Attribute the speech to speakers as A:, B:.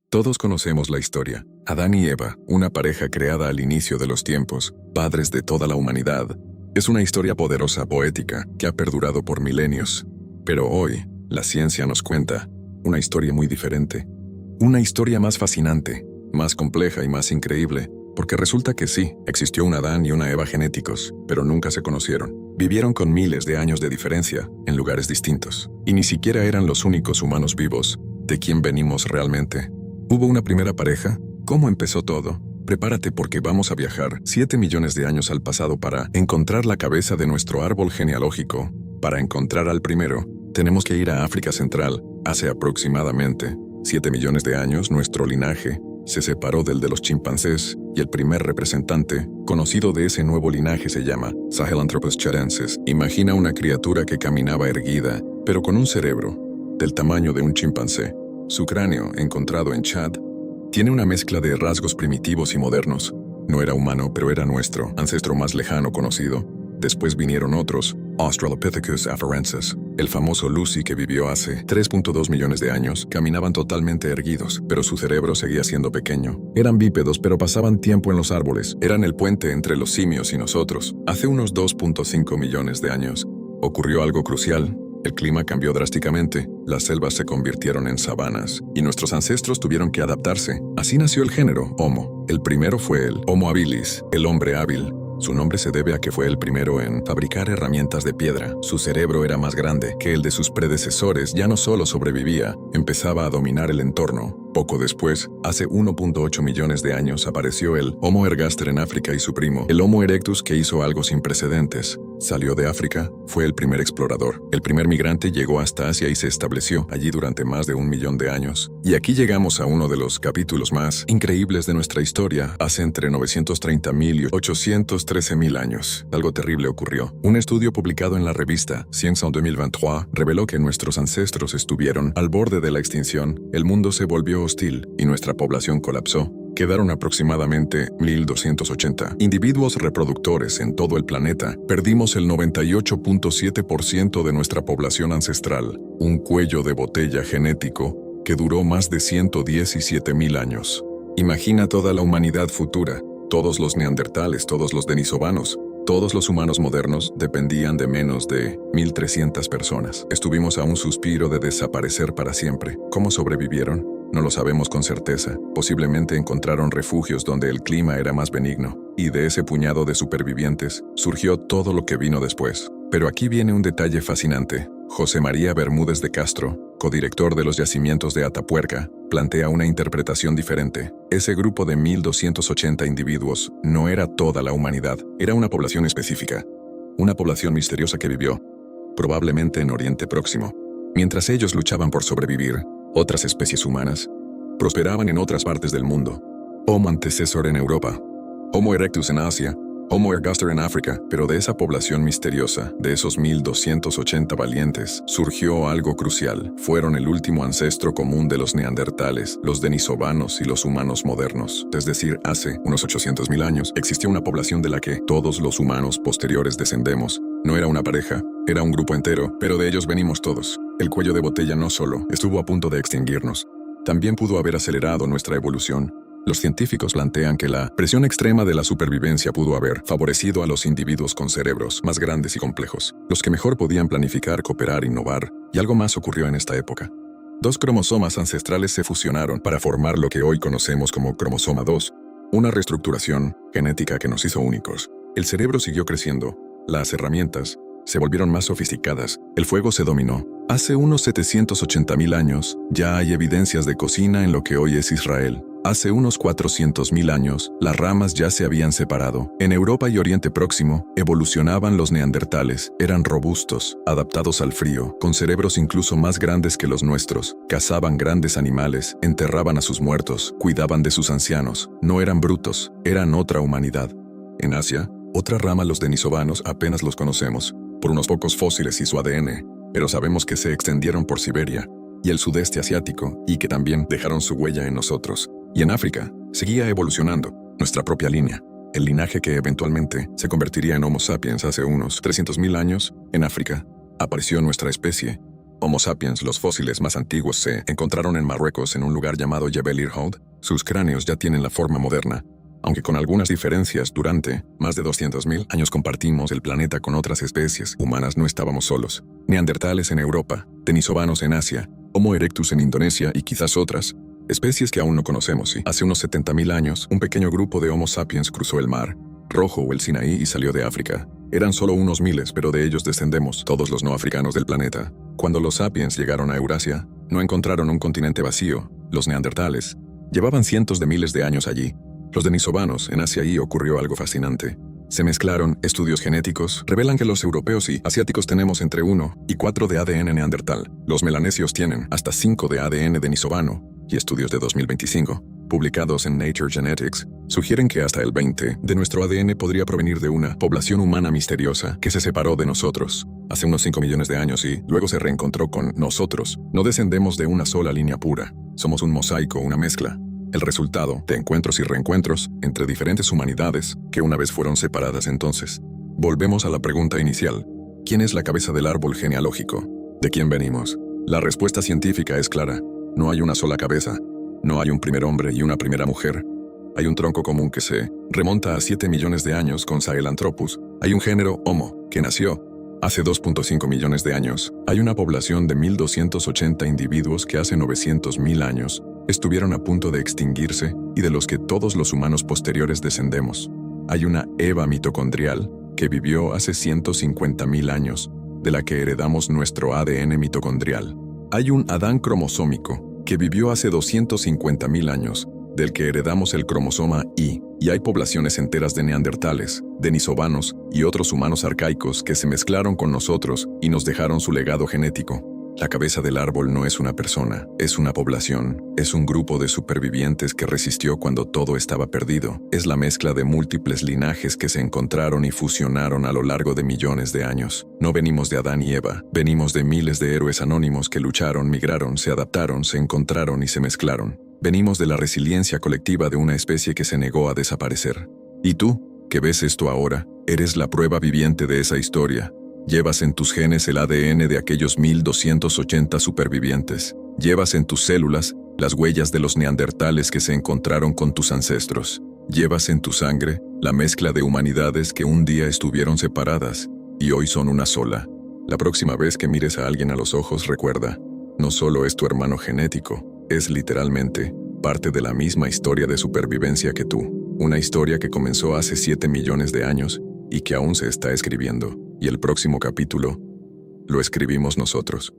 A: Todos conocemos la historia. Adán y Eva, una pareja creada al inicio de los tiempos, padres de toda la humanidad. Es una historia poderosa, poética, que ha perdurado por milenios. Pero hoy, la ciencia nos cuenta una historia muy diferente. Una historia más fascinante, más compleja y más increíble, porque resulta que sí, existió un Adán y una Eva genéticos, pero nunca se conocieron. Vivieron con miles de años de diferencia, en lugares distintos, y ni siquiera eran los únicos humanos vivos. ¿De quién venimos realmente? ¿Hubo una primera pareja? ¿Cómo empezó todo? Prepárate porque vamos a viajar 7 millones de años al pasado para encontrar la cabeza de nuestro árbol genealógico. Para encontrar al primero, tenemos que ir a África Central. Hace aproximadamente 7 millones de años, nuestro linaje se separó del de los chimpancés y el primer representante conocido de ese nuevo linaje se llama Sahelanthropus charensis. Imagina una criatura que caminaba erguida, pero con un cerebro del tamaño de un chimpancé. Su cráneo, encontrado en Chad, tiene una mezcla de rasgos primitivos y modernos. No era humano, pero era nuestro ancestro más lejano conocido. Después vinieron otros, Australopithecus afarensis, el famoso Lucy que vivió hace 3.2 millones de años. Caminaban totalmente erguidos, pero su cerebro seguía siendo pequeño. Eran bípedos, pero pasaban tiempo en los árboles. Eran el puente entre los simios y nosotros. Hace unos 2.5 millones de años, ocurrió algo crucial. El clima cambió drásticamente, las selvas se convirtieron en sabanas, y nuestros ancestros tuvieron que adaptarse. Así nació el género Homo. El primero fue el Homo habilis, el hombre hábil. Su nombre se debe a que fue el primero en fabricar herramientas de piedra. Su cerebro era más grande que el de sus predecesores. Ya no solo sobrevivía, empezaba a dominar el entorno. Poco después, hace 1.8 millones de años, apareció el Homo ergaster en África y su primo, el Homo erectus, que hizo algo sin precedentes. Salió de África, fue el primer explorador. El primer migrante llegó hasta Asia y se estableció allí durante más de 1 millón de años. Y aquí llegamos a uno de los capítulos más increíbles de nuestra historia. Hace entre 930.000 y 813.000 años, algo terrible ocurrió. Un estudio publicado en la revista Science en 2023 reveló que nuestros ancestros estuvieron al borde de la extinción, el mundo se volvió hostil y nuestra población colapsó. Quedaron aproximadamente 1.280 individuos reproductores en todo el planeta. Perdimos el 98.7% de nuestra población ancestral, un cuello de botella genético que duró más de 117.000 años. Imagina toda la humanidad futura, todos los neandertales, todos los denisovanos, todos los humanos modernos dependían de menos de 1.300 personas. Estuvimos a un suspiro de desaparecer para siempre. ¿Cómo sobrevivieron? No lo sabemos con certeza. Posiblemente encontraron refugios donde el clima era más benigno, y de ese puñado de supervivientes surgió todo lo que vino después. Pero aquí viene un detalle fascinante. José María Bermúdez de Castro, codirector de los yacimientos de Atapuerca, plantea una interpretación diferente. Ese grupo de 1.280 individuos no era toda la humanidad, era una población específica. Una población misteriosa que vivió, probablemente en Oriente Próximo. Mientras ellos luchaban por sobrevivir, otras especies humanas prosperaban en otras partes del mundo. Homo antecessor en Europa, Homo erectus en Asia, Homo ergaster en África, pero de esa población misteriosa, de esos 1.280 valientes, surgió algo crucial. Fueron el último ancestro común de los neandertales, los denisovanos y los humanos modernos. Es decir, hace unos 800.000 años, existió una población de la que todos los humanos posteriores descendemos. No era una pareja, era un grupo entero, pero de ellos venimos todos. El cuello de botella no solo estuvo a punto de extinguirnos, también pudo haber acelerado nuestra evolución. Los científicos plantean que la presión extrema de la supervivencia pudo haber favorecido a los individuos con cerebros más grandes y complejos, los que mejor podían planificar, cooperar, innovar, y algo más ocurrió en esta época. 2 cromosomas ancestrales se fusionaron para formar lo que hoy conocemos como cromosoma 2, una reestructuración genética que nos hizo únicos. El cerebro siguió creciendo, las herramientas se volvieron más sofisticadas, el fuego se dominó. Hace unos 780.000 años, ya hay evidencias de cocina en lo que hoy es Israel. Hace unos 400.000 años, las ramas ya se habían separado. En Europa y Oriente Próximo, evolucionaban los neandertales. Eran robustos, adaptados al frío, con cerebros incluso más grandes que los nuestros. Cazaban grandes animales, enterraban a sus muertos, cuidaban de sus ancianos. No eran brutos, eran otra humanidad. En Asia, otra rama, los denisovanos, apenas los conocemos, por unos pocos fósiles y su ADN, pero sabemos que se extendieron por Siberia y el sudeste asiático, y que también dejaron su huella en nosotros. Y en África, seguía evolucionando nuestra propia línea, el linaje que eventualmente se convertiría en Homo sapiens hace unos 300.000 años. En África, apareció nuestra especie, Homo sapiens, los fósiles más antiguos, se encontraron en Marruecos en un lugar llamado Jebel Irhoud. Sus cráneos ya tienen la forma moderna, aunque con algunas diferencias. Durante más de 200.000 años compartimos el planeta con otras especies humanas. No estábamos solos. Neandertales en Europa, denisovanos en Asia, Homo erectus en Indonesia y quizás otras especies que aún no conocemos. Y hace unos 70.000 años, un pequeño grupo de Homo sapiens cruzó el Mar Rojo o el Sinaí y salió de África. Eran solo unos miles, pero de ellos descendemos todos los no africanos del planeta. Cuando los sapiens llegaron a Eurasia, no encontraron un continente vacío. Los neandertales llevaban cientos de miles de años allí. Los denisovanos, en Asia, y ocurrió algo fascinante. Se mezclaron. Estudios genéticos revelan que los europeos y asiáticos tenemos entre 1 y 4 de ADN neandertal. Los melanesios tienen hasta 5 de ADN denisovano, y estudios de 2025, publicados en Nature Genetics, sugieren que hasta el 20 de nuestro ADN podría provenir de una población humana misteriosa que se separó de nosotros hace unos 5 millones de años y luego se reencontró con nosotros. No descendemos de una sola línea pura. Somos un mosaico, una mezcla. El resultado de encuentros y reencuentros entre diferentes humanidades que una vez fueron separadas. Entonces, volvemos a la pregunta inicial. ¿Quién es la cabeza del árbol genealógico? ¿De quién venimos? La respuesta científica es clara. No hay una sola cabeza. No hay un primer hombre y una primera mujer. Hay un tronco común que se remonta a 7 millones de años con Sahelanthropus. Hay un género Homo, que nació hace 2.5 millones de años. Hay una población de 1.280 individuos que hace 900.000 años estuvieron a punto de extinguirse y de los que todos los humanos posteriores descendemos. Hay una Eva mitocondrial que vivió hace 150.000 años, de la que heredamos nuestro ADN mitocondrial. Hay un Adán cromosómico que vivió hace 250.000 años, del que heredamos el cromosoma Y, y hay poblaciones enteras de neandertales, denisovanos y otros humanos arcaicos que se mezclaron con nosotros y nos dejaron su legado genético. La cabeza del árbol no es una persona, es una población, es un grupo de supervivientes que resistió cuando todo estaba perdido. Es la mezcla de múltiples linajes que se encontraron y fusionaron a lo largo de millones de años. No venimos de Adán y Eva, venimos de miles de héroes anónimos que lucharon, migraron, se adaptaron, se encontraron y se mezclaron. Venimos de la resiliencia colectiva de una especie que se negó a desaparecer. Y tú, que ves esto ahora, eres la prueba viviente de esa historia. Llevas en tus genes el ADN de aquellos 1.280 supervivientes. Llevas en tus células las huellas de los neandertales que se encontraron con tus ancestros. Llevas en tu sangre la mezcla de humanidades que un día estuvieron separadas y hoy son una sola. La próxima vez que mires a alguien a los ojos, recuerda, no solo es tu hermano genético, es literalmente parte de la misma historia de supervivencia que tú. Una historia que comenzó hace 7 millones de años y que aún se está escribiendo. Y el próximo capítulo lo escribimos nosotros.